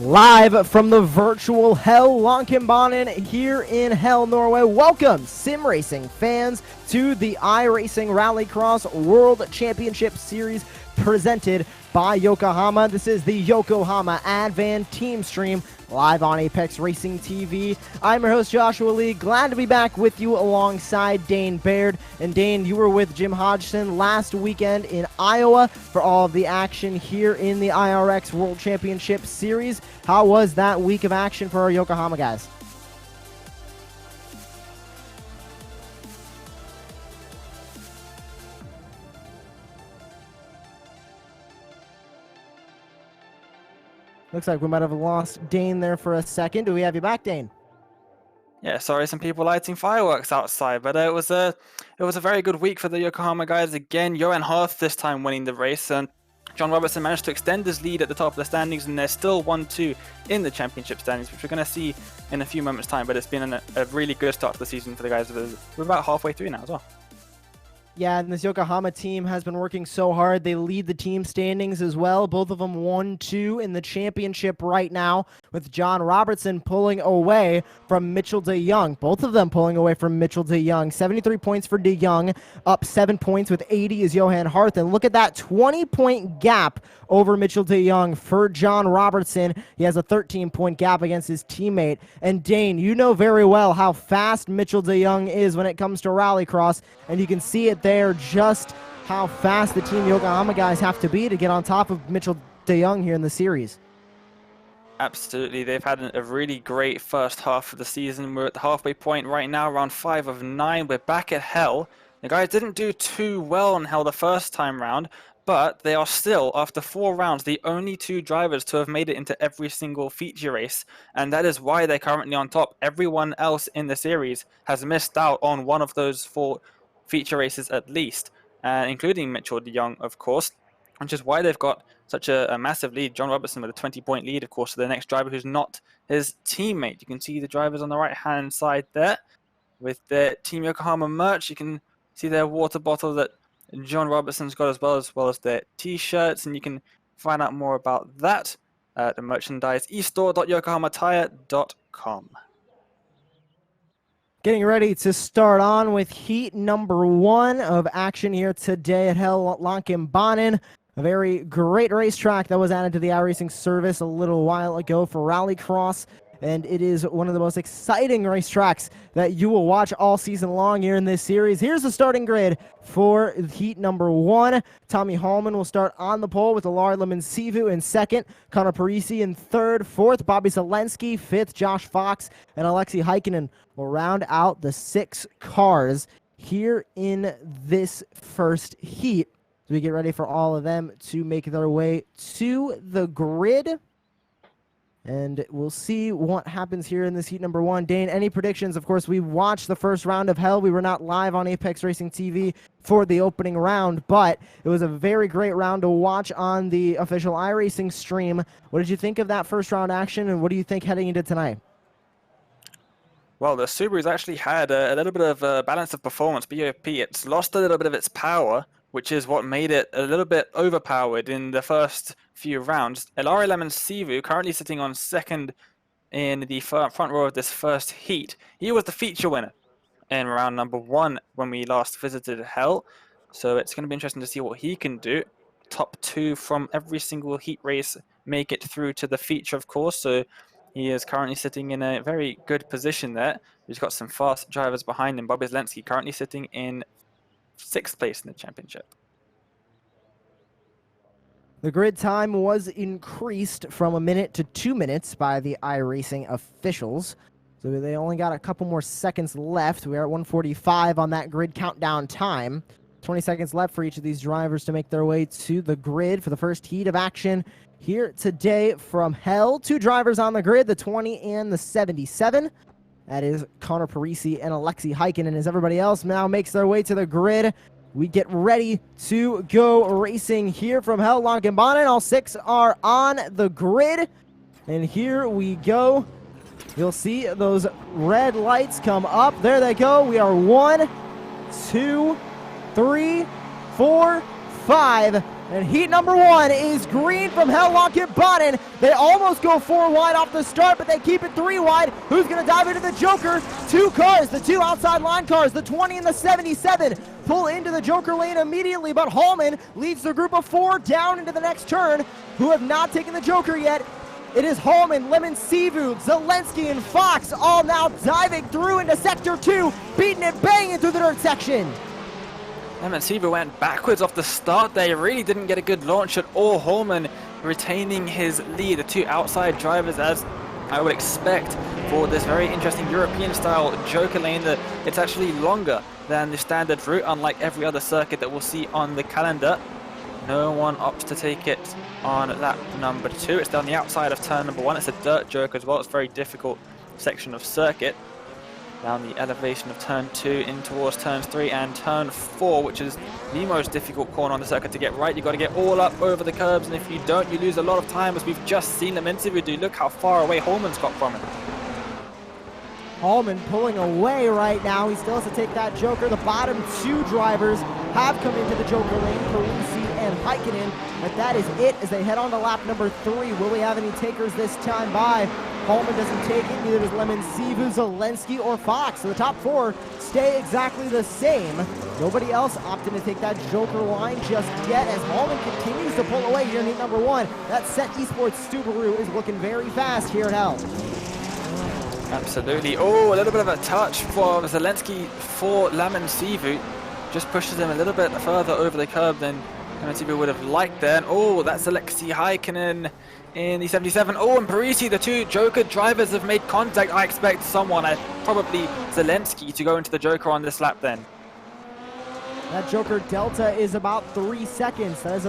Live from the virtual Hell Lankebanen here in Hell, Norway. Welcome, sim racing fans, to the iRacing Rallycross World Championship Series presented by Yokohama. This is the Yokohama Advan team stream live on Apex Racing TV. I'm your host, Joshua Lee. Glad to be back with you alongside Dane Baird. And Dane, you were with Jim Hodgson last weekend in Iowa for all of the action here in the iRX World Championship Series. How was that week of action for our Yokohama guys? Looks like we might have lost Dane there for a second. Do we have you back, Dane? Yeah, sorry, some people lighting fireworks outside, but it was a very good week for the Yokohama guys. Again, Johan Harth this time winning the race, and John Robertson managed to extend his lead at the top of the standings, and they're still 1-2 in the championship standings, which we're going to see in a few moments' time. But it's been a really good start to the season for the guys. We're about halfway through now as well. Yeah, and this Yokohama team has been working so hard. They lead the team standings as well. Both of them 1-2 in the championship right now, with John Robertson pulling away from Mitchell de Jong. Both of them pulling away from Mitchell de Jong. 73 points for de Jong, up 7 points with 80 is Johan Harth. And look at that 20-point gap over Mitchell de Jong for John Robertson. He has a 13-point gap against his teammate. And Dane, you know very well how fast Mitchell de Jong is when it comes to rallycross, and you can see it there just how fast the Team Yokohama guys have to be to get on top of Mitchell de Jong here in the series. Absolutely, they've had a really great first half of the season. We're at the halfway point right now, round 5 of 9. We're back at Hell. The guys didn't do too well on Hell the first time round, but they are still, after 4 rounds, the only 2 drivers to have made it into every single feature race, and that is why they're currently on top. Everyone else in the series has missed out on one of those 4 feature races at least, including Mitchell de Jong, of course, which is why they've got such a massive lead. John Robertson with a 20-point lead, of course, to the next driver who's not his teammate. You can see the drivers on the right-hand side there with their Team Yokohama merch. You can see their water bottle that John Robertson's got, as well as their T-shirts, and you can find out more about that at the merchandise estore.yokohamatire.com. Getting ready to start on with heat number 1 of action here today at Hell Lankebanen. A very great racetrack that was added to the iRacing service a little while ago for Rallycross, and it is one of the most exciting racetracks that you will watch all season long here in this series. Here's the starting grid for heat number 1. Tommy Hallman will start on the pole with Alari Lemonsivu in second, Connor Parisi in third, fourth, Bobby Zelensky, fifth, Josh Fox, and Alexi Heikkinen will round out the 6 cars here in this first heat. So we get ready for all of them to make their way to the grid. And we'll see what happens here in this heat number 1. Dane, any predictions? Of course, we watched the first round of Hell. We were not live on Apex Racing TV for the opening round, but it was a very great round to watch on the official iRacing stream. What did you think of that first round action, and what do you think heading into tonight? Well, the Subaru's actually had a little bit of a balance of performance. BOP, it's lost a little bit of its power, which is what made it a little bit overpowered in the first few rounds. Alari Lemonsivu, currently sitting on second in the front row of this first heat. He was the feature winner in round number 1 when we last visited Hell. So it's going to be interesting to see what he can do. Top 2 from every single heat race make it through to the feature, of course. So he is currently sitting in a very good position there. He's got some fast drivers behind him. Bobby Zelensky currently sitting in 6th place in the championship. The grid time was increased from 1 minute to 2 minutes by the iRacing officials. So they only got a couple more seconds left. We are at 1:45 on that grid countdown time. 20 seconds left for each of these drivers to make their way to the grid for the first heat of action here today from Hell. 2 drivers on the grid, the 20 and the 77. That is Connor Parisi and Alexi Heikkinen. As everybody else now makes their way to the grid, we get ready to go racing here from Hell Lankebanen. All 6 are on the grid, and here we go. You'll see those red lights come up. There they go. We are 1, 2, 3, 4, 5 And heat number 1 is green from Lankebanen. They almost go 4 wide off the start, but they keep it 3 wide. Who's going to dive into the Joker? 2 cars, the 2 outside line cars, the 20 and the 77, pull into the Joker lane immediately, but Hallman leads the group of 4 down into the next turn, who have not taken the Joker yet. It is Hallman, Lemon Sivu, Zelensky, and Fox all now diving through into Sector 2, beating and banging through the dirt section. Lemon Sivu went backwards off the start there. He really didn't get a good launch at all. Hallman retaining his lead. The 2 outside drivers, as I would expect for this very interesting European-style Joker lane, that it's actually longer than the standard route, unlike every other circuit that we'll see on the calendar. No one opts to take it on lap number 2. It's down the outside of turn number 1. It's a dirt Joker as well. It's a very difficult section of circuit. Down the elevation of turn 2 in towards turns 3 and turn 4, which is the most difficult corner on the circuit to get right. You've got to get all up over the curbs, and if you don't, you lose a lot of time, as we've just seen Lemon do. Look how far away Hallman's got from him. Hallman pulling away right now. He still has to take that Joker. The bottom 2 drivers have come into the Joker lane, Parisi and Heikkinen, but that is it as they head on to lap number 3. Will we have any takers this time by? Hallman doesn't take it, neither does Lemon Sivu, Zelensky, or Fox. So the top 4 stay exactly the same. Nobody else opting to take that Joker line just yet as Hallman continues to pull away here in heat number 1. That set Esports Subaru is looking very fast here at Hell. Absolutely. Oh, a little bit of a touch for Zelensky for Lemon Sivu. Just pushes him a little bit further over the curb than Lemon Sivu would have liked there. And oh, that's Alexei Heikkinen in the 77. Oh, and Parisi, the 2 Joker drivers have made contact. I expect someone, probably Zelensky, to go into the Joker on this lap then. That Joker delta is about 3 seconds. That is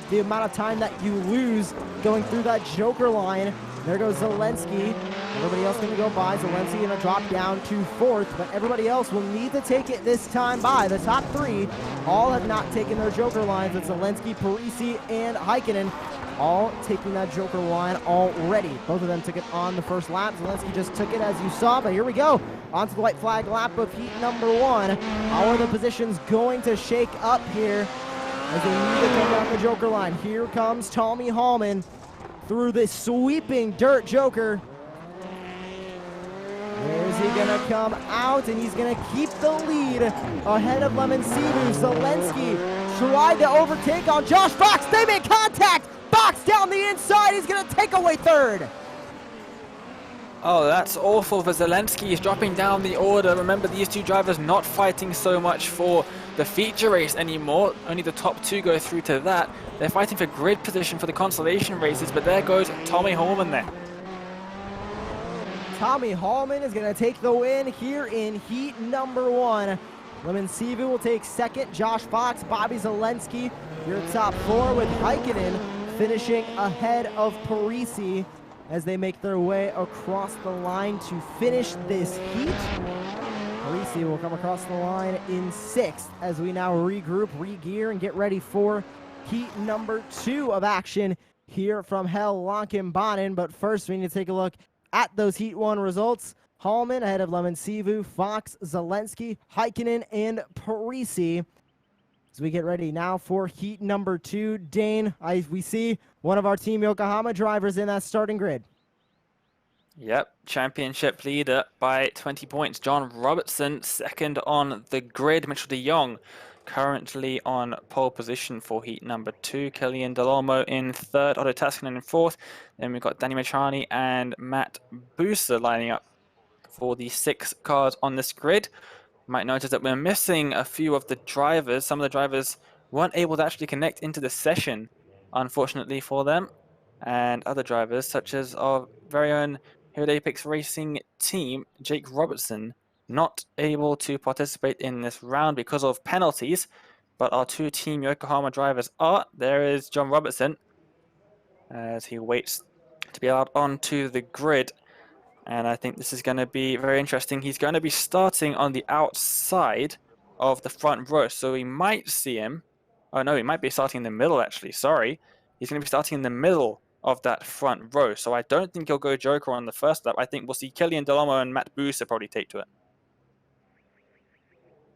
the amount of time that you lose going through that Joker line. There goes Zelensky. Everybody else going to go by. Zelensky going to drop down to 4th, but everybody else will need to take it this time by. The top 3 all have not taken their Joker lines. It's Zelensky, Parisi, and Heikkinen all taking that Joker line already. Both of them took it on the first lap. Zelensky just took it as you saw, but here we go. Onto the white flag lap of heat number 1. How are the positions going to shake up here as they need to take down the Joker line? Here comes Tommy Hallman through this sweeping dirt Joker. Where's he gonna come out? And he's gonna keep the lead ahead of Lemon Sivu. Zelensky tried to overtake on Josh Fox. They make contact. Fox down the inside. He's gonna take away 3rd. Oh, that's awful for Zelensky. He's dropping down the order. Remember, these 2 drivers not fighting so much for the feature race anymore. Only the top 2 go through to that. They're fighting for grid position for the consolation races, but there goes Tommy Hallman there. Tommy Hallman is going to take the win here in heat number 1. Lemon Sivu will take 2nd. Josh Fox, Bobby Zelensky, your top 4 with Heikkinen finishing ahead of Parisi as they make their way across the line to finish this heat. Parisi will come across the line in 6th as we now regroup, re-gear, and get ready for heat number 2 of action here from Lankebanen. But first, we need to take a look at those heat 1 results. Hallman ahead of Lemon Sivu, Fox, Zelensky, Heikkinen, and Parisi. As we get ready now for heat number 2, Dane, we see one of our Team Yokohama drivers in that starting grid. Yep, championship leader by 20 points. John Robertson, 2nd on the grid. Mitchell de Jong currently on pole position for heat number 2. Killian Delormo in 3rd, Otto Taskinen in 4th. Then we've got Danny Machani and Matt Booster lining up for the 6 cars on this grid. You might notice that we're missing a few of the drivers. Some of the drivers weren't able to actually connect into the session, unfortunately for them. And other drivers, such as our very own Hero Apex Racing team, Jake Robertson, not able to participate in this round because of penalties. But our 2 Team Yokohama drivers are. There is John Robertson as he waits to be allowed onto the grid. And I think this is going to be very interesting. He's going to be starting on the outside of the front row. So we might see him. Oh, no, he might be starting in the middle, actually. Sorry. He's going to be starting in the middle of that front row. So I don't think he'll go Joker on the first lap. I think we'll see Killian Delormo and Matt Booster probably take to it.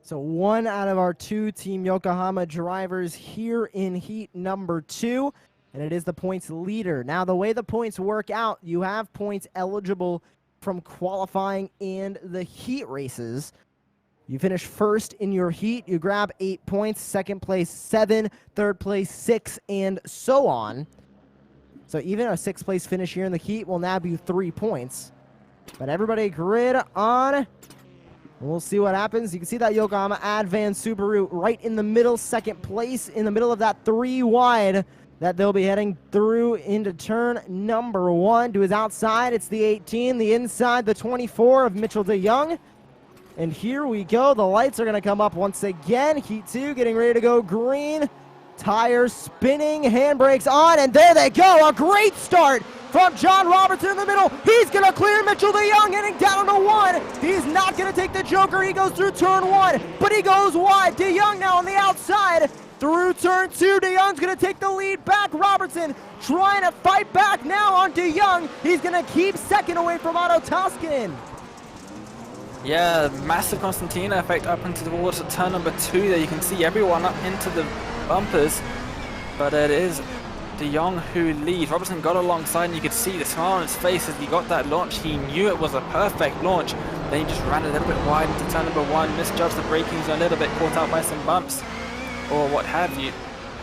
So 1 out of our 2 Team Yokohama drivers here in heat number 2, and it is the points leader. Now, the way the points work out, you have points eligible from qualifying and the heat races. You finish first in your heat, you grab 8 points, second place 7, third place 6, and so on. So even a 6th place finish here in the heat will nab you 3 points. But everybody grid on. We'll see what happens. You can see that Yokohama Advan Subaru right in the middle, 2nd place, in the middle of that 3 wide that they'll be heading through into turn number 1. To his outside, it's the 18, the inside, the 24 of Mitchell DeYoung. And here we go. The lights are going to come up once again. Heat 2 getting ready to go green. Tires spinning, handbrakes on, and there they go. A great start from John Robertson in the middle. He's going to clear Mitchell DeYoung, heading down to 1. He's not going to take the Joker. He goes through turn 1, but he goes wide. DeYoung now on the outside through turn 2. DeYoung's going to take the lead back. Robertson trying to fight back now on DeYoung. He's going to keep 2nd away from Otto Toskanen. Yeah, massive Constantina effect up into towards turn number 2 there. You can see everyone up into the bumpers, but it is DeYoung who leads. Robertson got alongside and you could see the smile on his face as he got that launch. He knew it was a perfect launch. Then he just ran a little bit wide into turn number 1, misjudged the braking zone a little bit, caught out by some bumps or what have you.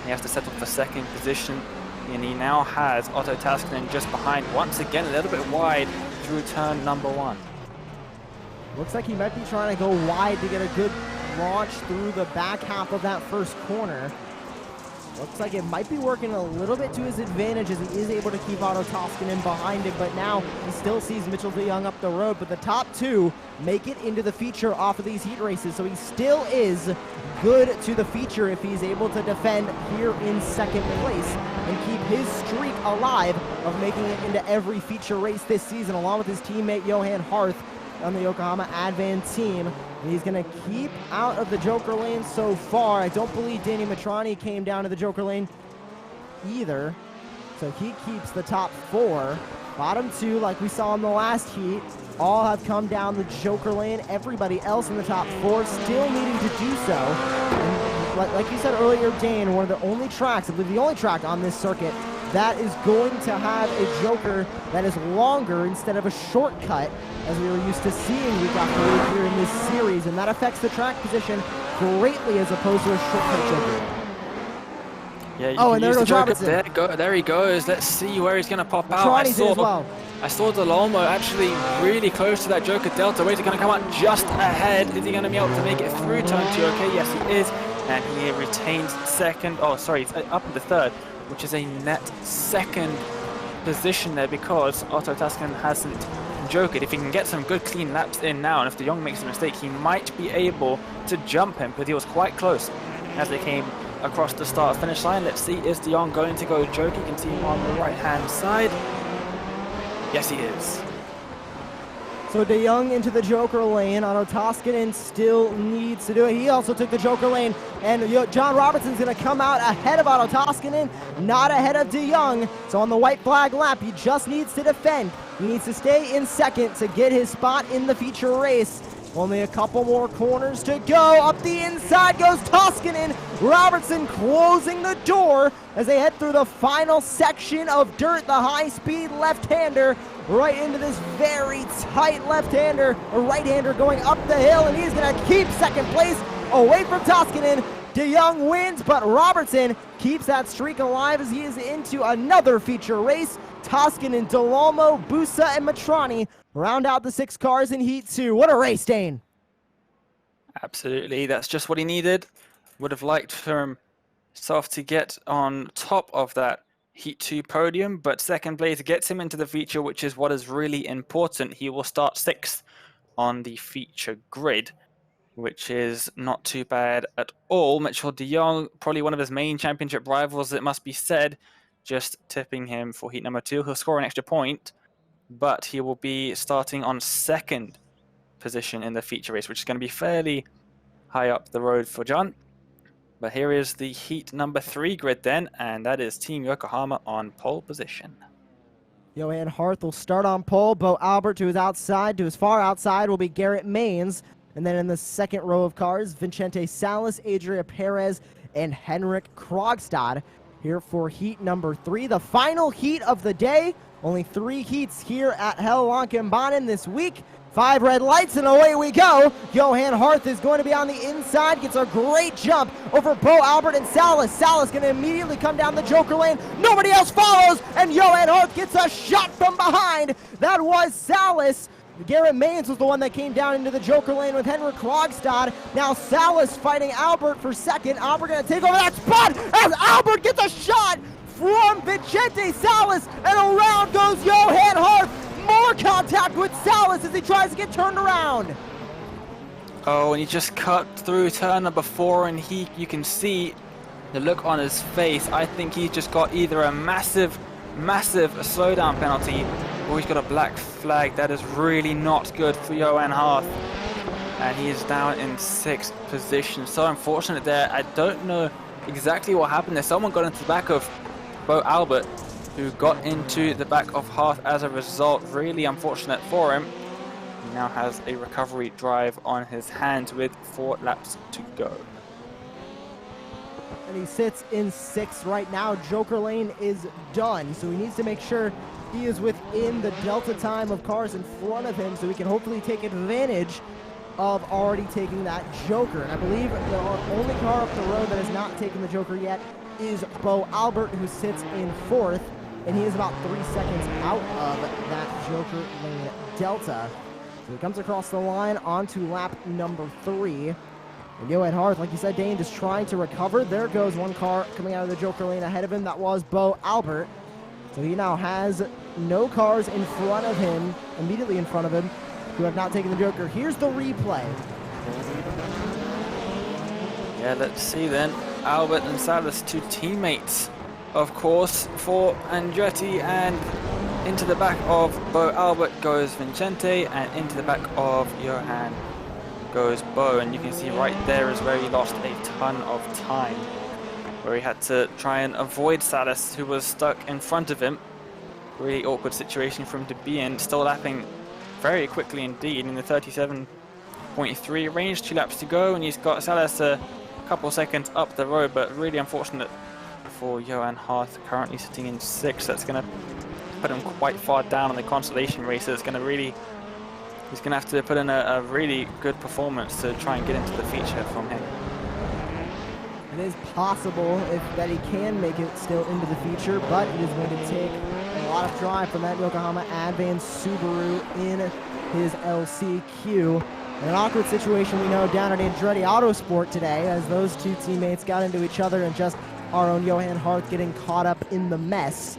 He has to settle for 2nd position, and he now has Otto Taskinen just behind, once again a little bit wide through turn number 1. Looks like he might be trying to go wide to get a good launch through the back half of that first corner. Looks like it might be working a little bit to his advantage as he is able to keep Otto Toskanen behind him, but now he still sees Mitchell DeYoung up the road. But the top 2 make it into the feature off of these heat races, so he still is good to the feature if he's able to defend here in 2nd place and keep his streak alive of making it into every feature race this season, along with his teammate Johan Harth on the Yokohama Advan team. And he's going to keep out of the Joker lane so far. I don't believe Danny Matrani came down to the Joker lane either. So he keeps the top 4. Bottom 2, like we saw in the last heat, all have come down the Joker lane. Everybody else in the top 4 still needing to do so. And like you said earlier, Dane, one of the only tracks, I believe the only track on this circuit that is going to have a Joker that is longer instead of a shortcut, as we were used to seeing week after week here in this series, and that affects the track position greatly as opposed to a shortcut Joker. Yeah, and there goes Robertson. There he goes. Let's see where he's going to pop out. I saw Delolmo actually really close to that Joker Delta. Where's he going to come out just ahead? Is he going to be able to make it through turn 2? Okay, yes he is. And he retains 2nd. Oh, sorry, it's up into 3rd, which is a net 2nd position there because Otto Taskanen hasn't jokered. If he can get some good clean laps in now, and if DeYoung makes a mistake, he might be able to jump him, but he was quite close as they came across the start-finish line. Let's see, is DeYoung going to go joke? You can see him on the right-hand side. Yes, he is. So DeYoung into the Joker lane. Otto Toskanen still needs to do it. He also took the Joker lane, and John Robertson's going to come out ahead of Otto Toskanen, not ahead of DeYoung. So on the white flag lap, he just needs to defend. He needs to stay in 2nd to get his spot in the feature race. Only a couple more corners to go. Up the inside goes Toskanen. Robertson closing the door as they head through the final section of dirt. The high-speed left-hander right into this very tight left-hander, a right-hander going up the hill, and he's going to keep 2nd place away from Toskanen. DeYoung wins, but Robertson keeps that streak alive as he is into another feature race. Toskanen, Delolmo, Busa, and Matrani round out the 6 cars in Heat 2. What a race, Dane. Absolutely, that's just what he needed. Would have liked for himself to get on top of that Heat 2 podium, but 2nd place gets him into the feature, which is what is really important. He will start 6th on the feature grid, which is not too bad at all. Mitchell DeYoung, probably one of his main championship rivals, it must be said, just tipping him for heat number 2. He'll score an extra point, but he will be starting on 2nd position in the feature race, which is going to be fairly high up the road for John. But here is the heat number 3 grid then, and that is Team Yokohama on pole position. Johan Harth will start on pole. Bo Albert to his outside. To his far outside will be Garrett Maines. And then in the second row of cars, Vicente Salas, Adria Perez, and Henrik Krogstad here for heat number 3. The final heat of the day. Only 3 heats here at Hell Lankebanen this week. 5 red lights and away we go. Johan Harth is going to be on the inside, gets a great jump over Bo Albert and Salas. Salas going to immediately come down the Joker lane. Nobody else follows, and Johan Harth gets a shot from behind. That was Salas. Garrett Maines was the one that came down into the Joker lane with Henrik Krogstad. Now Salas fighting Albert for second. Albert going to take over that spot as Albert gets a shot from Vicente Salas, and around goes Johan Harth. More contact with Salas as he tries to get turned around. Oh, and he just cut through turn number 4, and you can see the look on his face. I think he's just got either a massive slowdown penalty, or he's got a black flag. That is really not good for Johan Harth. And he is down in 6th position. So unfortunate there. I don't know exactly what happened there. Someone got into the back of Bo Albert, who got into the back of Harth as a result. Really unfortunate for him. He now has a recovery drive on his hands with 4 laps to go. And he sits in 6th right now. Joker lane is done, so he needs to make sure he is within the delta time of cars in front of him so he can hopefully take advantage of already taking that Joker. And I believe the only car up the road that has not taken the Joker yet is Bo Albert, who sits in 4th, and he is about 3 seconds out of that Joker lane delta. So he comes across the line onto lap number 3. And Johan Harth, like you said, Dane, just trying to recover. There goes one car coming out of the Joker lane ahead of him. That was Bo Albert. So he now has no cars in front of him, immediately in front of him, who have not taken the Joker. Here's the replay. Yeah, let's see then. Albert and Salas, 2 teammates, of course, for Andretti, and into the back of Bo Albert goes Vicente, and into the back of Johan goes Bo. And you can see right there is where he lost a ton of time, where he had to try and avoid Salas, who was stuck in front of him. Really awkward situation for him to be in, still lapping very quickly indeed in the 37.3 range. 2 laps to go, and he's got Salas a couple seconds up the road, but really unfortunate for Johan Harth, currently sitting in 6th. That's going to put him quite far down in the consolation race. So it's going to really, he's going to have to put in a really good performance to try and get into the feature from him. It is possible that he can make it still into the feature, but it is going to take a lot of drive from that Yokohama Advance Subaru in his LCQ. An awkward situation we know down at Andretti Autosport today, as those 2 teammates got into each other and just our own Johan Harth getting caught up in the mess.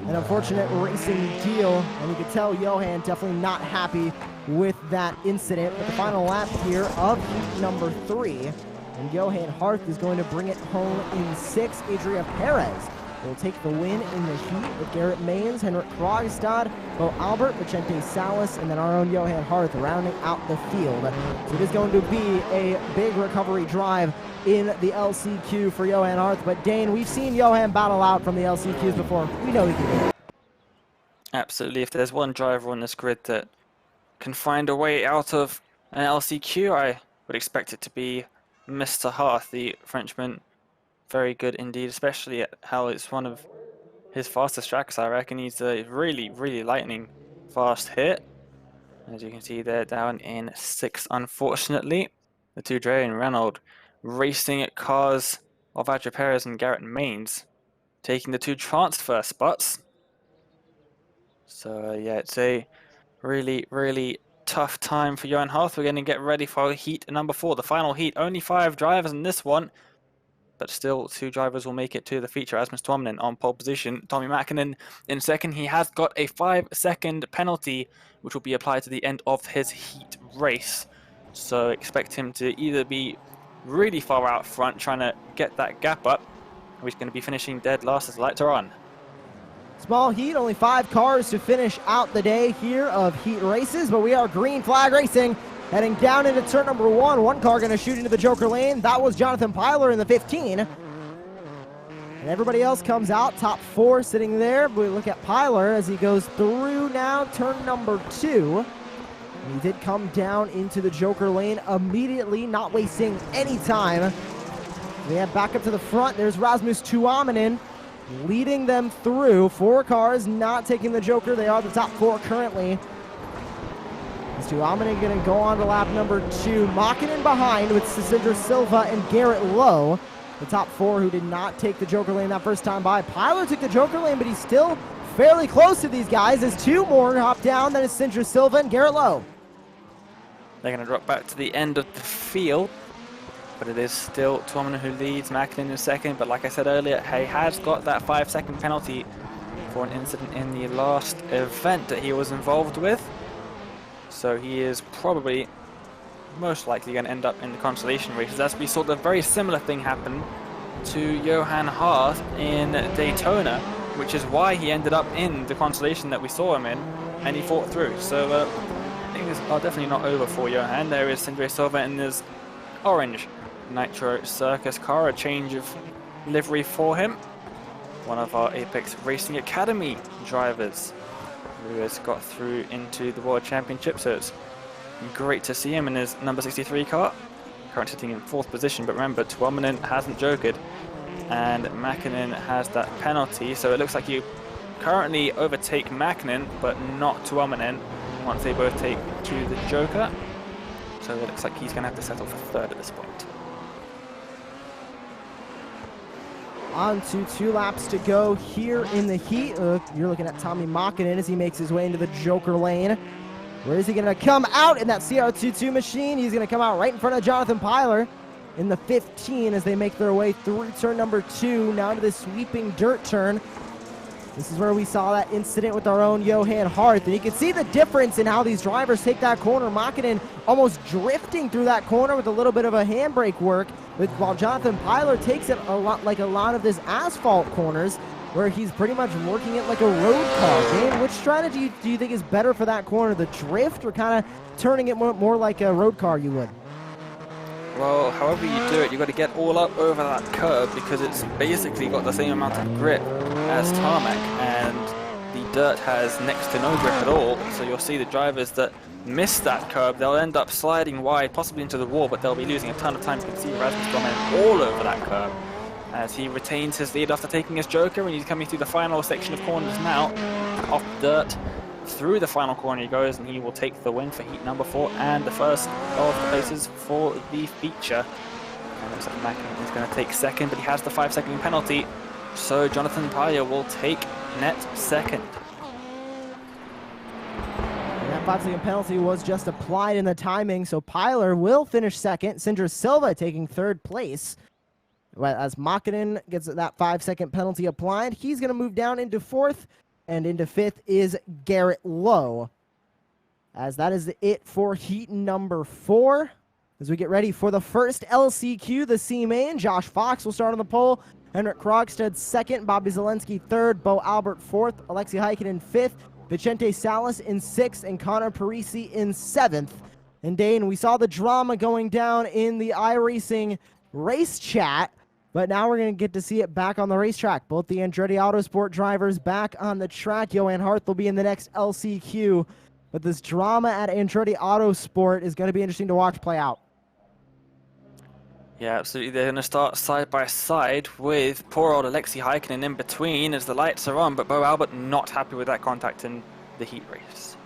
An unfortunate racing deal, and you could tell Johan definitely not happy with that incident. But the final lap here of heat number 3, and Johan Harth is going to bring it home in 6th. Adria Perez will take the win in the heat with Garrett Maines, Henrik Krogstad, Bo Albert, Vicente Salas, and then our own Johan Harth rounding out the field. So it is going to be a big recovery drive in the LCQ for Johan Harth. But Dane, we've seen Johan battle out from the LCQs before. We know he can do it. Absolutely. If there's one driver on this grid that can find a way out of an LCQ, I would expect it to be Mr. Harth, the Frenchman. Very good indeed, especially at how it's one of his fastest tracks. I reckon he's a really lightning fast hit. As you can see, they're down in 6th, unfortunately. The 2 Dre and Renault racing at cars of Adria Perez and Garrett Maines, taking the 2 transfer spots. So yeah, it's a really tough time for Johan Harth. We're going to get ready for heat number 4, the final heat. Only 5 drivers in this one, but still 2 drivers will make it to the feature. Asmus Tuominen on pole position, Tommi Mäkinen in 2nd. He has got a 5-second penalty, which will be applied to the end of his heat race. So expect him to either be really far out front, trying to get that gap up, or he's going to be finishing dead last as the lights are on. Small heat, only 5 cars to finish out the day here of heat races, but we are green flag racing. Heading down into turn number 1. One car going to shoot into the Joker lane. That was Jonathan Pyler in the 15. And everybody else comes out. Top 4 sitting there. We look at Pyler as he goes through now turn number 2. He did come down into the Joker lane immediately, not wasting any time. They head back up to the front. There's Rasmus Tuominen leading them through. 4 cars not taking the Joker. They are the top 4 currently. Is Tuominen going to go on to lap number 2. Makinen behind with Silva and Garrett Lowe. The top 4 who did not take the Joker lane that first time by. Pyler took the Joker lane, but he's still fairly close to these guys as 2 more hop down. That is Silva and Garrett Lowe. They're going to drop back to the end of the field, but it is still Tuominen who leads, Makinen in second. But like I said earlier, he has got that 5-second penalty for an incident in the last event that he was involved with. So he is probably most likely going to end up in the consolation races, as we saw the very similar thing happen to Johan Hart in Daytona, which is why he ended up in the consolation that we saw him in, and he fought through. So things are definitely not over for Johan. There is Silva in his orange Nitro Circus car, a change of livery for him. One of our Apex Racing Academy drivers who has got through into the World Championship, so it's great to see him in his number 63 car. Currently sitting in 4th position, but remember, Tuominen hasn't jokered, and Makinen has that penalty, so it looks like you currently overtake Makinen, but not Tuominen once they both take to the Joker. So it looks like he's going to have to settle for 3rd at this point. On to 2 laps to go here in the heat. You're looking at Tommy Makinen as he makes his way into the Joker lane. Where is he going to come out in that CR22 machine? He's going to come out right in front of Jonathan Pyler in the 15 as they make their way through turn number 2, now to this sweeping dirt turn. This is where we saw that incident with our own Johan Hart, and you can see the difference in how these drivers take that corner. Makinen almost drifting through that corner with a little bit of a handbrake work, while Jonathan Pyler takes it a lot like a lot of this asphalt corners, where he's pretty much working it like a road car. Dan, which strategy do you think is better for that corner, the drift or kind of turning it more like a road car you would? Well, however you do it, you've got to get all up over that curb, because it's basically got the same amount of grip as tarmac, and the dirt has next to no grip at all. So you'll see the drivers that miss that curb, they'll end up sliding wide, possibly into the wall, but they'll be losing a ton of time. You can see Rasmus Tuominen all over that curb as he retains his lead after taking his Joker, and he's coming through the final section of corners now. Off dirt, through the final corner he goes, and he will take the win for heat number 4 and the first of the places for the feature. And it looks like Makinen is going to take 2nd, but he has the 5-second penalty, so Jonathan Pyler will take net 2nd. And that 5-second penalty was just applied in the timing, so Pyler will finish 2nd. Silva taking 3rd place. As Makinen gets that 5-second penalty applied, he's going to move down into 4th, and into 5th is Garrett Lowe. As that is it for heat number 4. As we get ready for the first LCQ, the C main, Josh Fox will start on the pole. Henrik Krogstad 2nd, Bobby Zelensky 3rd, Bo Albert 4th, Alexi Heikkinen 5th, Vicente Salas in 6th, and Connor Parisi in 7th. And Dane, we saw the drama going down in the iRacing race chat, but now we're going to get to see it back on the racetrack. Both the Andretti Autosport drivers back on the track. Johan Hart will be in the next LCQ. But this drama at Andretti Autosport is going to be interesting to watch play out. Yeah, absolutely. They're going to start side by side with poor old Alexi Heikkinen in between as the lights are on, but Bo Albert not happy with that contact in the heat race.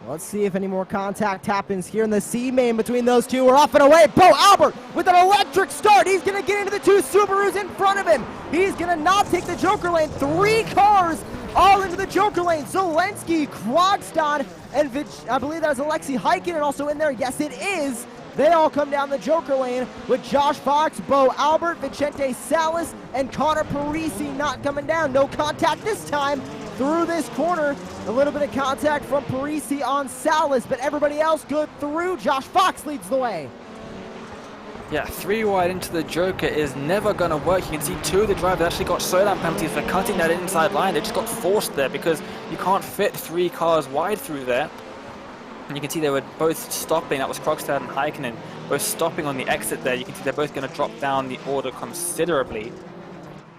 Let's see if any more contact happens here in the C main between those two. We're off and away. Bo Albert with an electric start. He's going to get into the 2 Subarus in front of him. He's going to not take the Joker lane. 3 cars all into the Joker lane. Zelensky, Krogstad, and I believe that's Alexi Heikkinen also in there. Yes, it is. They all come down the Joker lane with Josh Fox, Bo Albert, Vicente Salas, and Connor Parisi not coming down. No contact this time through this corner. A little bit of contact from Parisi on Salas, but everybody else good through. Josh Fox leads the way. Yeah, 3 wide into the Joker is never going to work. You can see 2 of the drivers actually got slowdown penalties for cutting that inside line. They just got forced there because you can't fit 3 cars wide through there. And you can see they were both stopping. That was Krogstad and Heikkinen, both stopping on the exit there. You can see they're both going to drop down the order considerably.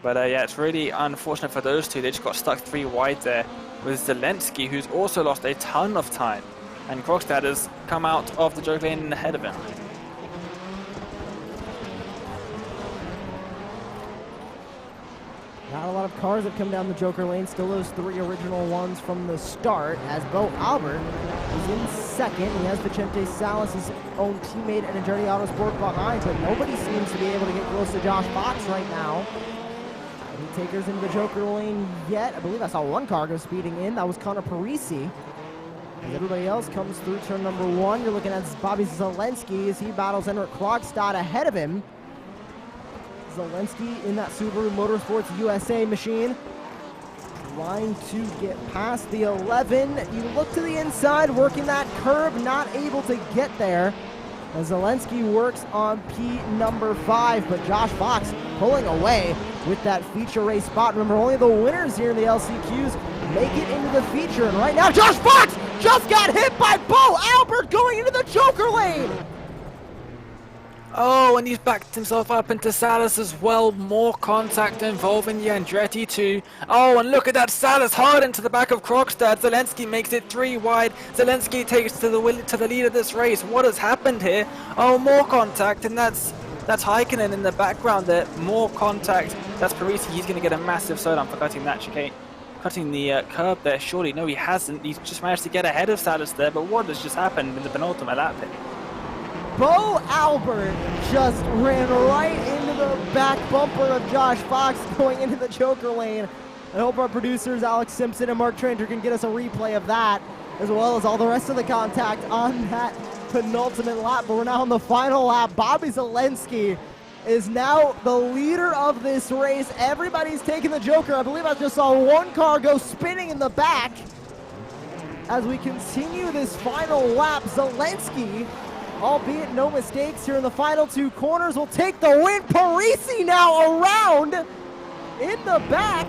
But yeah, it's really unfortunate for those 2. They just got stuck 3 wide there with Zelensky, who's also lost a ton of time And Krogstad has come out of the joke lane ahead of him. Not a lot of cars have come down the Joker lane. Still those 3 original ones from the start. As Bo Albert is in second. He has Vicente Salas, his own teammate, and Andretti Autosport behind. But nobody seems to be able to get close to Josh Fox right now. Any takers into the Joker lane yet? I believe I saw one car go speeding in. That was Connor Parisi. As everybody else comes through turn number 1, you're looking at Bobby Zelensky as he battles Henrik Krogstad ahead of him. Zelensky in that Subaru Motorsports USA machine, trying to get past the 11. You look to the inside, working that curb, not able to get there. As Zelensky works on P number 5, but Josh Fox pulling away with that feature race spot. Remember, only the winners here in the LCQs make it into the feature. And right now, Josh Fox just got hit by Bo Albert going into the Joker lane. Oh, and he's backed himself up into Salas as well. More contact involving the Andretti too. Oh, and look at that, Salas hard into the back of Krogstad. Zelensky makes it 3 wide. Zelensky takes to the lead of this race. What has happened here? Oh, more contact, and that's Heikkinen in the background there. More contact. That's Parisi. He's going to get a massive slowdown for cutting that chicane. Cutting the curb there, surely. No, he hasn't. He's just managed to get ahead of Salas there, but what has just happened in the penultimate lap here? Bo Albert just ran right into the back bumper of Josh Fox going into the Joker lane. I hope our producers Alex Simpson and Mark Tranter can get us a replay of that, as well as all the rest of the contact on that penultimate lap. But we're now on the final lap. Bobby Zelensky is now the leader of this race. Everybody's taking the Joker. I believe I just saw one car go spinning in the back. As we continue this final lap, Zelensky, albeit no mistakes here in the final 2 corners, will take the win. Parisi now around in the back,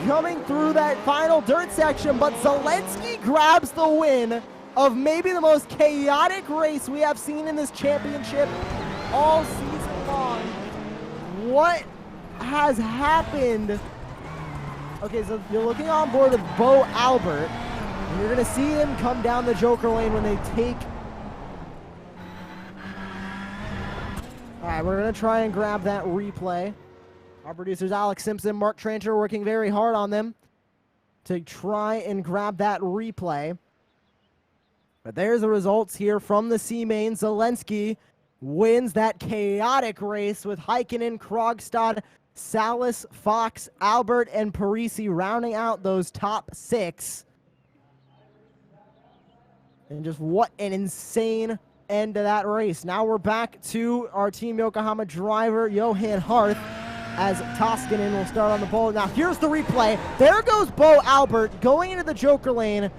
coming through that final dirt section, but Zelensky grabs the win of maybe the most chaotic race we have seen in this championship all season long. What has happened? Okay, so you're looking on board with Bo Albert. You're gonna see him come down the Joker lane when they take. All right, we're going to try and grab that replay. Our producers, Alex Simpson, Mark Tranter, are working very hard on them to try and grab that replay. But there's the results here from the C-Main. Zelensky wins that chaotic race with Heikkinen, Krogstad, Salas, Fox, Albert, and Parisi rounding out those top 6. And just what an insane end to that race. Now we're back to our Team Yokohama driver, Johan Harth, as Toskinen will start on the pole. Now here's the replay. There goes Bo Albert going into the Joker lane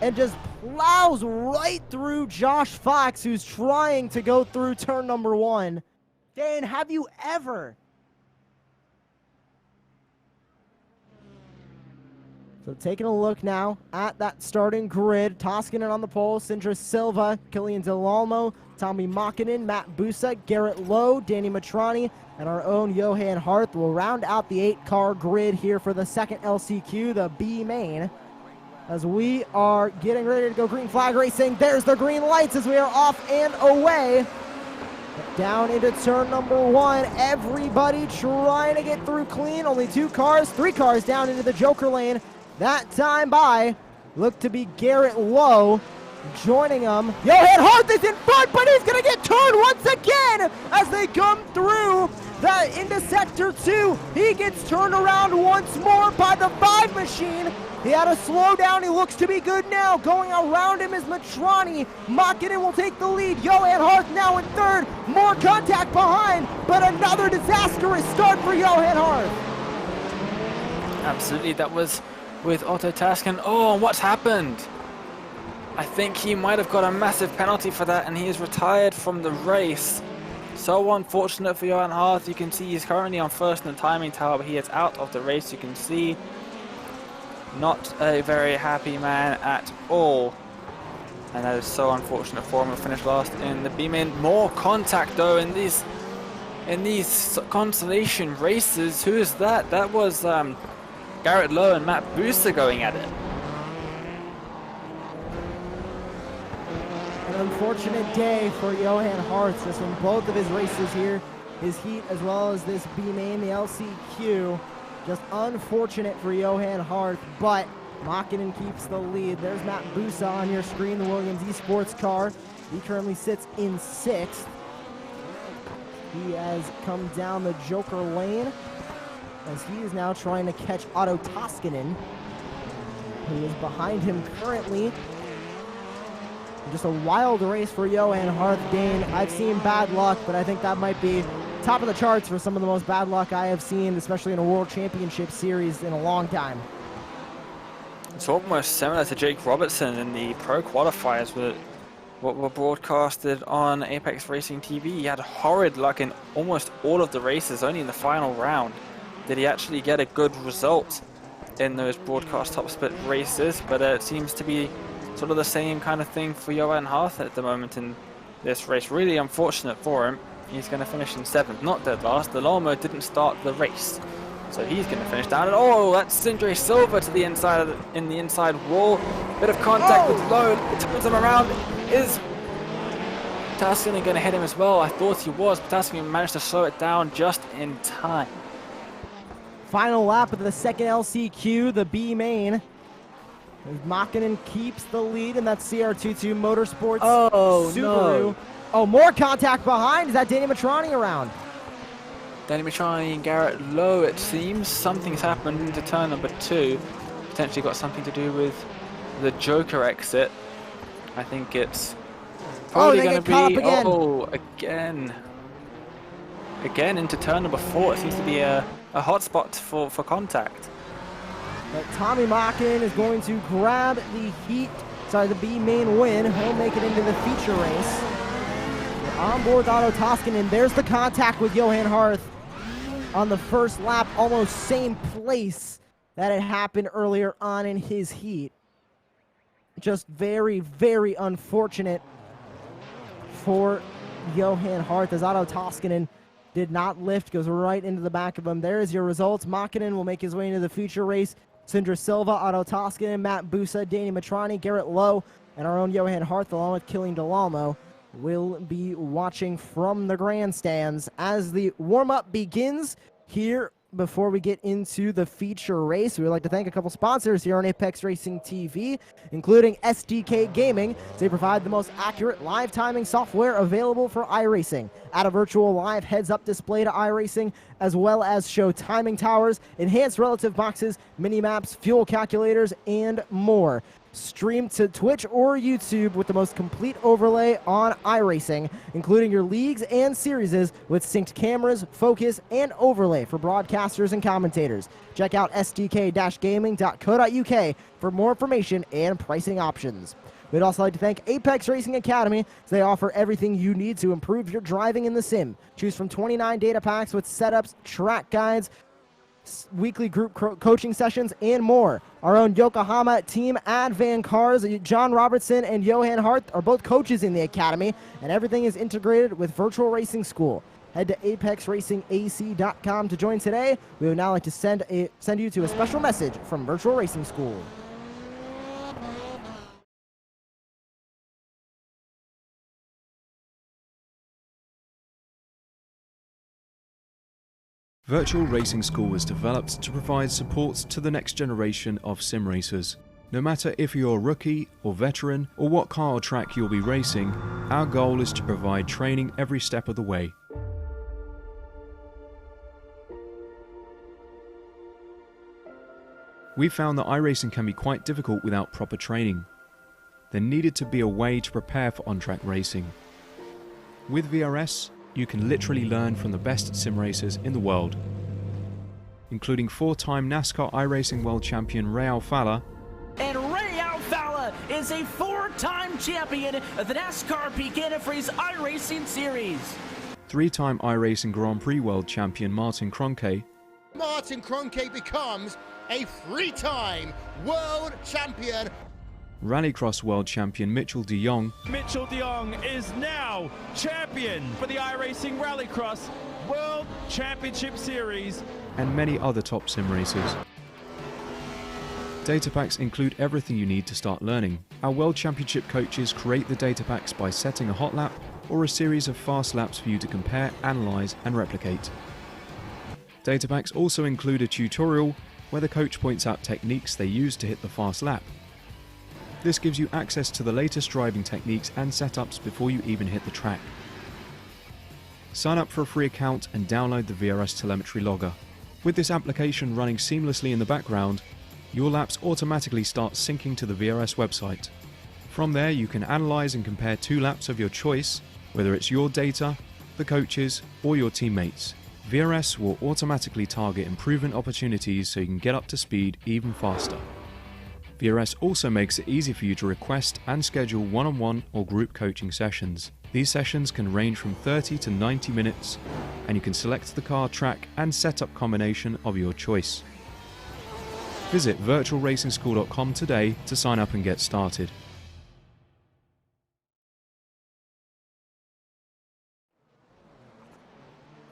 and just plows right through Josh Fox, who's trying to go through turn number 1. Dan, have you ever? So taking a look now at that starting grid, Toskinen on the pole, Sindra Silva, Killian Delalmo, Tommy Makinen, Matt Busa, Garrett Lowe, Danny Matrani, and our own Johan Harth will round out the 8-car grid here for the second LCQ, the B main. As we are getting ready to go green flag racing, there's the green lights as we are off and away. Down into turn number 1, everybody trying to get through clean. Only 3 cars down into the Joker lane. That time by looked to be Garrett Lowe joining them. Johan Harth is in front, but he's going to get turned once again as they come through into Sector 2. He gets turned around once more by the 5 machine. He had a slowdown. He looks to be good now. Going around him is Matrani. Makinen will take the lead. Johan Harth now in 3rd. More contact behind, but another disastrous start for Johan Harth. Absolutely, that was with Otto Taskin. Oh, what's happened? I think he might have got a massive penalty for that, and he is retired from the race. So unfortunate for Johan Harth. You can see he's currently on 1st in the timing tower, but he is out of the race. You can see not a very happy man at all. And that is so unfortunate for him to finish last in the B-main. More contact though in these consolation races. Who is that? That was Garrett Lowe and Matt Booster going at it. unfortunate day for Johan Hartz, just in both of his races here, his heat as well as this B main, the LCQ. Just unfortunate for Johan Hartz, but Makinen keeps the lead. There's Matt Busa on your screen, the Williams Esports car. He currently sits in 6th. He has come down the Joker lane as he is now trying to catch Otto Toskanen, who is behind him currently. Just a wild race for Johan Hartz. Dane, I've seen bad luck, but I think that might be top of the charts for some of the most bad luck I have seen, especially in a World Championship Series in a long time. It's almost similar to Jake Robertson in the pro qualifiers with what were broadcasted on Apex Racing TV. He had horrid luck in almost all of the races. Only in the final round did he actually get a good result in those broadcast top split races, but it seems to be sort of the same kind of thing for Johan Hartz at the moment in this race. Really unfortunate for him. He's going to finish in 7th, not dead last. The Lamo didn't start the race, so he's going to finish down. And oh, that's Sindre Silva to the inside in the inside wall. Bit of contact with Lowe. It turns him around. Is Toskanen going to hit him as well? I thought he was, but Toskanen managed to slow it down just in time. Final lap of the second LCQ, the B main. Makinen keeps the lead in that CR22 Motorsports Subaru. No. Oh, more contact behind. Is that Danny Matrani around? Danny Matrani and Garrett Lowe, it seems. Something's happened into turn number 2. Potentially got something to do with the Joker exit. I think it's probably going to be... Again. Oh, again into turn number 4. It seems to be a hot spot for contact. But Tommy Makinen is going to grab the B main win. He'll make it into the feature race. On board Otto Toskanen. There's the contact with Johan Hartz on the first lap, almost same place that had happened earlier on in his heat. Just very, very unfortunate for Johan Hartz as Otto Toskanen did not lift, goes right into the back of him. There's your results. Makinen will make his way into the feature race. Sindre Silva, Otto Toskanen, Matt Busa, Danny Matrani, Garrett Lowe, and our own Johan Hartz, along with Killing Delamo, will be watching from the grandstands as the warm-up begins here. Before we get into the feature race, we would like to thank a couple sponsors here on Apex Racing TV, including SDK Gaming. They provide the most accurate live timing software available for iRacing. Add a virtual live heads-up display to iRacing, as well as show timing towers, enhanced relative boxes, mini-maps, fuel calculators, and more. Stream to Twitch or YouTube with the most complete overlay on iRacing, including your leagues and series with synced cameras, focus, and overlay for broadcasters and commentators. Check out sdk-gaming.co.uk for more information and pricing options. We'd also like to thank Apex Racing Academy, as they offer everything you need to improve your driving in the sim. Choose from 29 data packs with setups, track guides, weekly group coaching sessions, and more. Our own Yokohama team Advan Cars, John Robertson and Johan Hartz are both coaches in the academy, and everything is integrated with Virtual Racing School. Head to apexracingac.com to join today. We would now like to send you to a special message from Virtual Racing School. Virtual Racing School was developed to provide support to the next generation of sim racers. No matter if you're a rookie or veteran or what car or track you'll be racing, our goal is to provide training every step of the way. We found that iRacing can be quite difficult without proper training. There needed to be a way to prepare for on-track racing. With VRS, you can literally learn from the best sim racers in the world, including 4-time NASCAR iRacing World Champion Ray Alfala. And Ray Alfala is a 4-time champion of the NASCAR Peak Antifreeze iRacing Series. 3-time iRacing Grand Prix World Champion Martin Kroenke. Martin Kroenke becomes a 3-time world champion. Rallycross World Champion Mitchell de Jong. Mitchell de Jong is now champion for the iRacing Rallycross World Championship Series. And many other top sim racers. Data packs include everything you need to start learning. Our World Championship coaches create the data packs by setting a hot lap or a series of fast laps for you to compare, analyze, and replicate. Data packs also include a tutorial where the coach points out techniques they use to hit the fast lap. This gives you access to the latest driving techniques and setups before you even hit the track. Sign up for a free account and download the VRS telemetry logger. With this application running seamlessly in the background, your laps automatically start syncing to the VRS website. From there, you can analyze and compare 2 laps of your choice, whether it's your data, the coaches, or your teammates. VRS will automatically target improvement opportunities so you can get up to speed even faster. VRS also makes it easy for you to request and schedule one-on-one or group coaching sessions. These sessions can range from 30 to 90 minutes, and you can select the car, track, and setup combination of your choice. Visit virtualracingschool.com today to sign up and get started.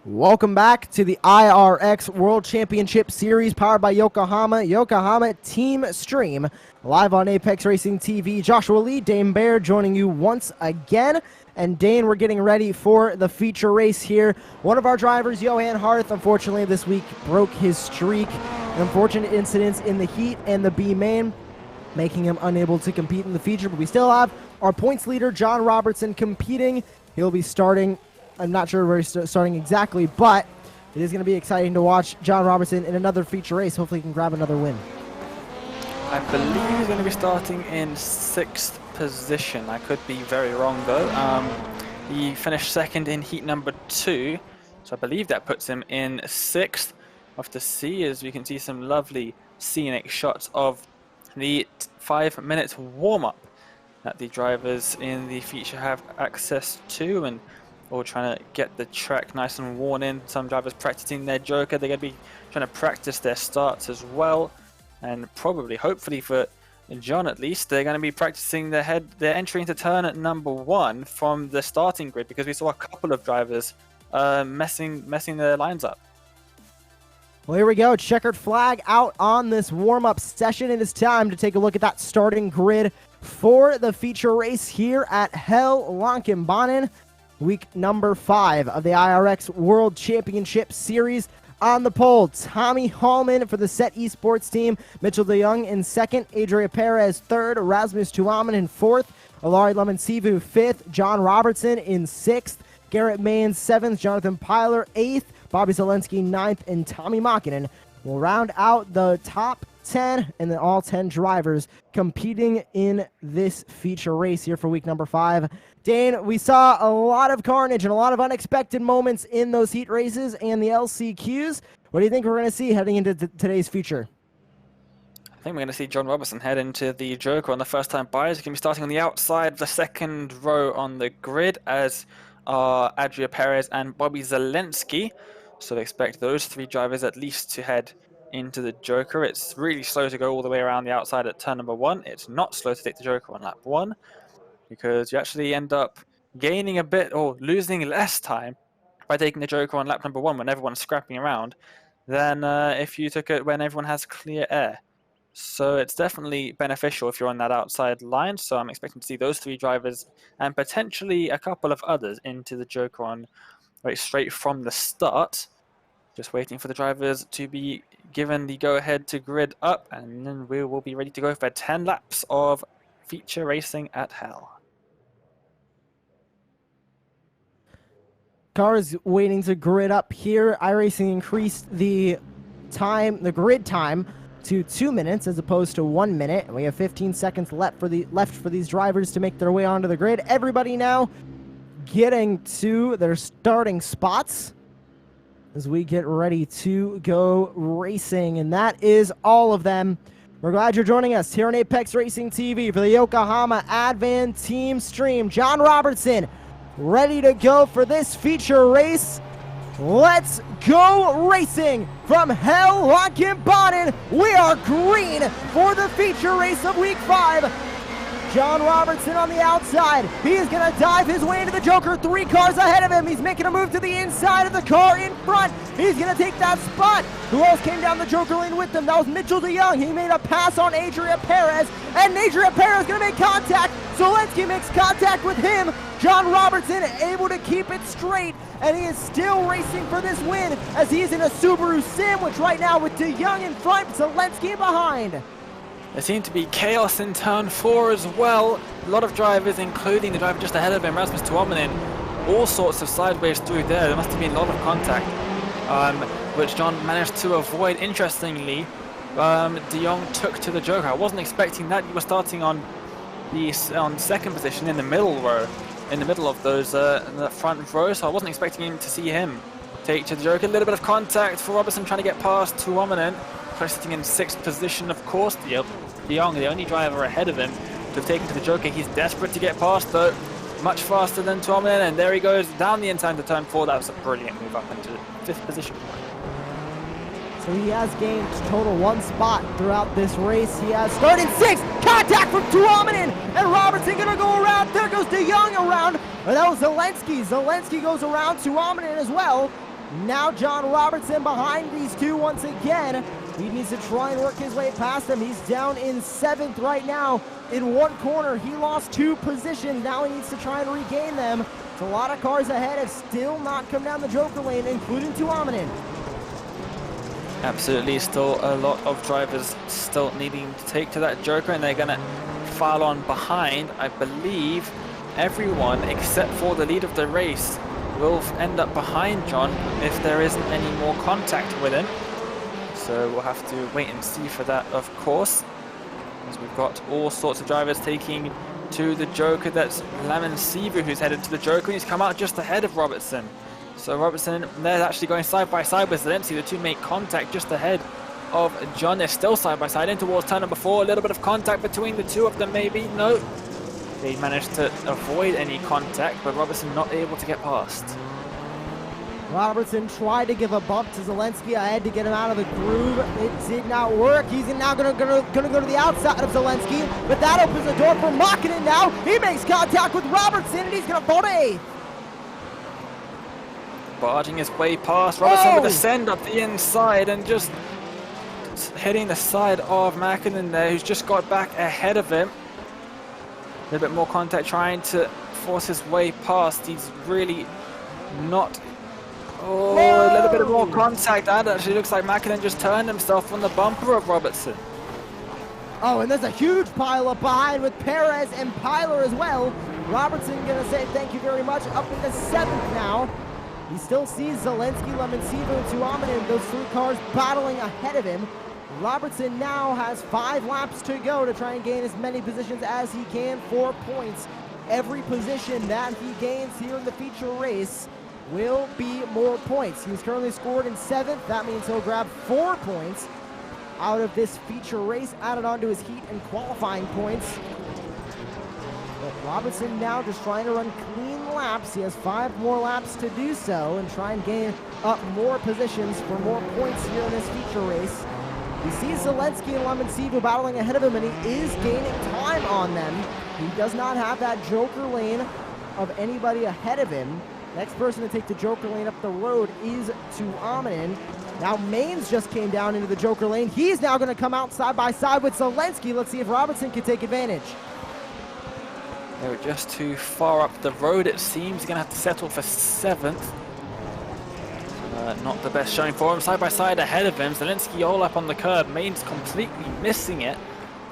Welcome back to the iRX World Championship Series powered by Yokohama Team Stream. Live on Apex Racing TV, Joshua Lee, Dane Baird joining you once again. And Dane, we're getting ready for the feature race here. One of our drivers, Johan Harth, unfortunately this week broke his streak. Unfortunate incidents in the heat and the B main, making him unable to compete in the feature. But we still have our points leader, John Robertson, competing. He'll be starting. I'm not sure where he's starting exactly, but it is going to be exciting to watch John Robertson in another feature race. Hopefully he can grab another win. I believe he's going to be starting in 6th position. I could be very wrong though. He finished 2nd in heat number 2, so I believe that puts him in 6th. Off to see, as we can see some lovely scenic shots of the 5 minutes warm-up that the drivers in the feature have access to, and all trying to get the track nice and worn in. Some drivers practicing their Joker. They're going to be trying to practice their starts as well, and probably, hopefully for John at least, they're going to be practicing their entry into turn at number 1 from the starting grid, because we saw a couple of drivers messing their lines up. Well, here we go. Checkered flag out on this warm-up session. It is time to take a look at that starting grid for the feature race here at Lankebanen. Week number 5 of the iRX World Championship Series. On the pole, Tommy Hallman for the Set Esports team, Mitchell de Jong in 2nd, Adria Perez 3rd, Rasmus Tuamen in 4th, Alari Lemonsivu 5th, John Robertson in 6th, Garrett Mayen 7th, Jonathan Pyler 8th, Bobby Zelensky 9th, and Tommy Makinen will round out the top 10 and then all 10 drivers competing in this feature race here for week number 5. Dane, we saw a lot of carnage and a lot of unexpected moments in those heat races and the LCQs. What do you think we're going to see heading into today's feature? I think we're going to see John Robertson head into the Joker on the first time buyers. He's going to be starting on the outside of the 2nd row on the grid, as are Adria Perez and Bobby Zelensky. So they expect those 3 drivers at least to head into the Joker. It's really slow to go all the way around the outside at turn number 1. It's not slow to take the Joker on lap 1, because you actually end up gaining a bit or losing less time by taking the Joker on lap number 1 when everyone's scrapping around than if you took it when everyone has clear air. So it's definitely beneficial if you're on that outside line. So I'm expecting to see those 3 drivers and potentially a couple of others into the Joker on right straight from the start. Just waiting for the drivers to be given the go-ahead to grid up, and then we will be ready to go for 10 laps of feature racing at Hell. Cars waiting to grid up here. iRacing increased the grid time to 2 minutes as opposed to 1 minute. And we have 15 seconds left for these drivers to make their way onto the grid. Everybody now getting to their starting spots as we get ready to go racing. And that is all of them. We're glad you're joining us here on Apex Racing TV for the Yokohama Advan Team Stream. John Robertson ready to go for this feature race. Let's go racing from Lankebanen. We are green for the feature race of week 5. John Robertson on the outside. He is going to dive his way into the Joker. 3 cars ahead of him. He's making a move to the inside of the car in front. He's going to take that spot. Who else came down the Joker lane with him? That was Mitchell DeYoung. He made a pass on Adrian Perez, and Adrian Perez is going to make contact. Zelensky makes contact with him. John Robertson able to keep it straight, and he is still racing for this win as he is in a Subaru Sandwich right now with DeYoung in front, Zelensky behind. There seemed to be chaos in turn 4 as well. A lot of drivers, including the driver just ahead of him, Rasmus Tuominen, all sorts of sideways through there. There must have been a lot of contact, which John managed to avoid. Interestingly, DeYoung took to the Joker. I wasn't expecting that. You were starting on second position in the middle row, in the middle of those the front row, so I wasn't expecting him to see him take to the Joker. A little bit of contact for Robertson trying to get past Tuominen, sitting in 6th position, of course. DeYoung, the only driver ahead of him to have taken to the Joker. He's desperate to get past, though, much faster than Tuominen, and there he goes down the inside to turn 4. That was a brilliant move up into 5th position. So he has gained total 1 spot throughout this race. He has started 6th. Contact from Tuominen, and Robertson gonna go around. There goes DeYoung around. Or that was Zelensky. Zelensky goes around Tuominen as well. Now John Robertson behind these two once again. He needs to try and work his way past them. He's down in 7th right now. In 1 corner, he lost 2 positions. Now he needs to try and regain them. It's a lot of cars ahead have still not come down the Joker lane, including Tuominen. Absolutely, still a lot of drivers still needing to take to that Joker, and they're going to file on behind. I believe everyone except for the lead of the race will end up behind John if there isn't any more contact with him. So we'll have to wait and see for that, of course, as we've got all sorts of drivers taking to the Joker. That's Silva who's headed to the Joker, and he's come out just ahead of Robertson. So Robertson, they're actually going side by side with Zelensky. The two make contact just ahead of John. They're still side by side in towards turn number 4. A little bit of contact between the two of them, maybe. No, they managed to avoid any contact, but Robertson not able to get past. Robertson tried to give a bump to Zelensky. I had to get him out of the groove. It did not work. He's now gonna go to the outside of Zelensky, but that opens the door for Makinen now. He makes contact with Robertson, and he's gonna fall to 8th. Barging his way past Robertson with a send up the inside and just hitting the side of Makinen there, who's just got back ahead of him. A little bit more contact, trying to force his way past. He's really not. Oh, a little bit of more contact. That actually looks like Makinen just turned himself on the bumper of Robertson. Oh, and there's a huge pile up behind with Perez and Pyler as well. Robertson gonna say thank you very much, up into 7th now. He still sees Zelensky, Silva, and Tuominen, those 3 cars battling ahead of him. Robertson now has 5 laps to go to try and gain as many positions as he can. 4 points. Every position that he gains here in the feature race will be more points. He's currently scored in 7th. That means he'll grab 4 points out of this feature race, added onto his heat and qualifying points. But Robertson now just trying to run clean laps. He has 5 more laps to do so and try and gain up more positions for more points here in this feature race. He sees Zelensky and Silva battling ahead of him, and he is gaining time on them. He does not have that Joker lane of anybody ahead of him. Next person to take the Joker lane up the road is Tuominen. Now Maines just came down into the Joker lane. He's now going to come out side by side with Zelensky. Let's see if Robertson can take advantage. They were just too far up the road, it seems. Going to have to settle for 7th. Not the best showing for him. Side by side ahead of him. Zelensky all up on the curb. Maines completely missing it.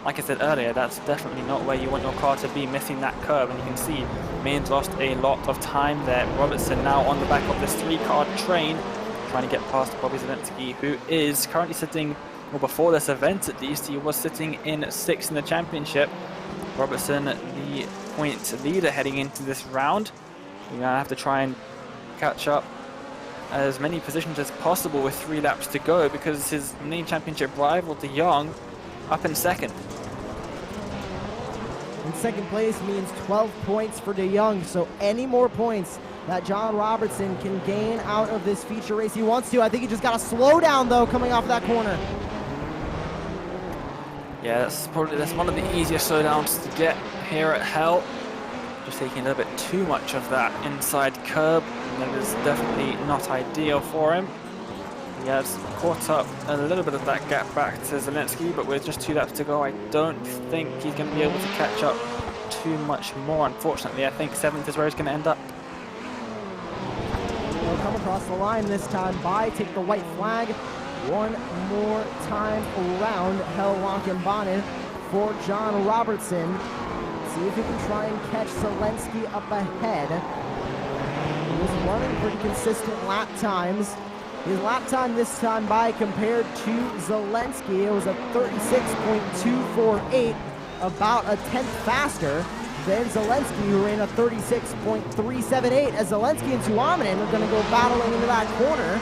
Like I said earlier, that's definitely not where you want your car to be, missing that curb. And you can see Maines lost a lot of time there. Robertson now on the back of this 3-car train, trying to get past Bobby Zelensky, who is currently sitting, well, before this event at least, he was sitting in 6th in the championship. Robertson, the point leader heading into this round. You're going to have to try and catch up as many positions as possible with 3 laps to go, because his main championship rival, DeYoung, up in 2nd. In 2nd place means 12 points for DeYoung, so any more points that John Robertson can gain out of this feature race he wants to. I think he just got to slow down, though, coming off that corner. Yeah, that's one of the easiest slowdowns to get here at Hell. Just taking a little bit too much of that inside curb. That is definitely not ideal for him. He has caught up a little bit of that gap back to Zelensky, but with just 2 laps to go, I don't think he's going to be able to catch up too much more. Unfortunately, I think 7th is where he's going to end up. He'll come across the line this time by, take the white flag one more time around Hell Lankebanen for John Robertson. See if he can try and catch Zelensky up ahead. He was running pretty consistent lap times. His lap time this time by compared to Zelensky, it was a 36.248, about a 10th faster than Zelensky, who ran a 36.378, as Zelensky and Tuominen are going to go battling into that corner.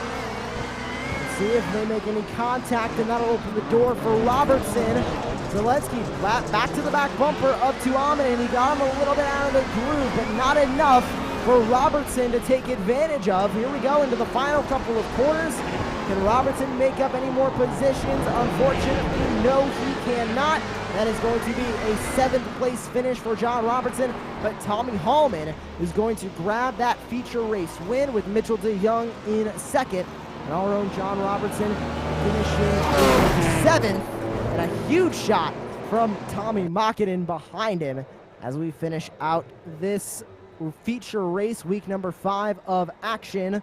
Let's see if they make any contact, and that'll open the door for Robertson. Zelensky back to the back bumper of Tuominen. He got him a little bit out of the groove, but not enough for Robertson to take advantage of. Here we go into the final couple of corners. Can Robertson make up any more positions? Unfortunately, no, he cannot. That is going to be a 7th place finish for John Robertson, but Tommy Hallman is going to grab that feature race win with Mitchell de Jong in 2nd, and our own John Robertson finishing in 7th, and a huge shot from Tommy Makinen behind him as we finish out this feature race, week number 5 of action.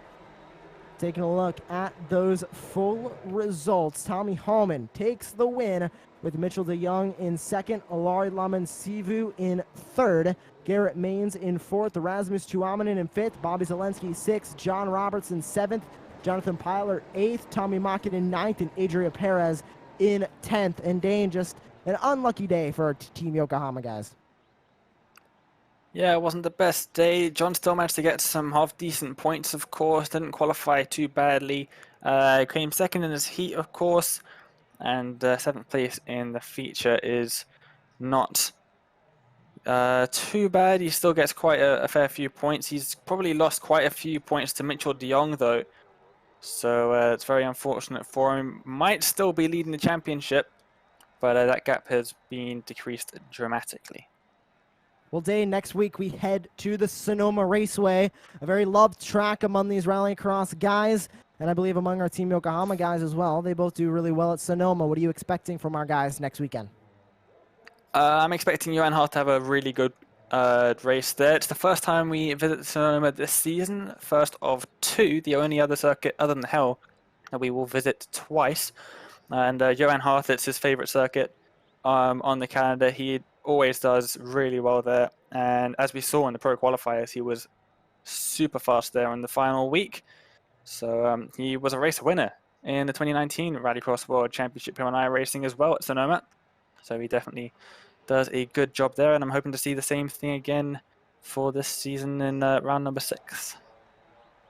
Taking a look at those full results. Tommy Hallman takes the win with Mitchell de Jong in 2nd, Alari Lamansivu in 3rd, Garrett Maines in 4th, Erasmus Tuominen in 5th, Bobby Zelensky 6th, John Robertson 7th, Jonathan Pyler 8th, Tommy Makinen 9th, and Adria Perez in 10th. And Dane, just an unlucky day for Team Yokohama, guys. Yeah, it wasn't the best day. John still managed to get some half-decent points, of course. Didn't qualify too badly. Came 2nd in his heat, of course. And 7th place in the feature is not too bad. He still gets quite a fair few points. He's probably lost quite a few points to Mitchell de Jong, though. So it's very unfortunate for him. Might still be leading the championship, but that gap has been decreased dramatically. Well, Dane, next week we head to the Sonoma Raceway, a very loved track among these rallycross guys, and I believe among our Team Yokohama guys as well. They both do really well at Sonoma. What are you expecting from our guys next weekend? I'm expecting Johan Hart to have a really good race there. It's the first time we visit Sonoma this season, first of 2, the only other circuit other than Hell that we will visit twice. And Johan Hart, it's his favorite circuit on the calendar. He always does really well there, and as we saw in the pro qualifiers, he was super fast there in the final week. So he was a race winner in the 2019 Rallycross World Championship here on iRacing as well at Sonoma. So he definitely does a good job there, and I'm hoping to see the same thing again for this season in round number 6.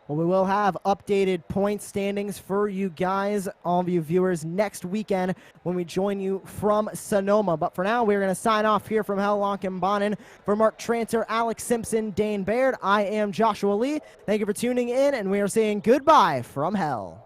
Well, we will have updated point standings for you guys, all of you viewers, next weekend when we join you from Sonoma. But for now, we're going to sign off here from Hell Lankebanen. For Mark Tranter, Alex Simpson, Dane Baird, I am Joshua Lee. Thank you for tuning in, and we are saying goodbye from Hell.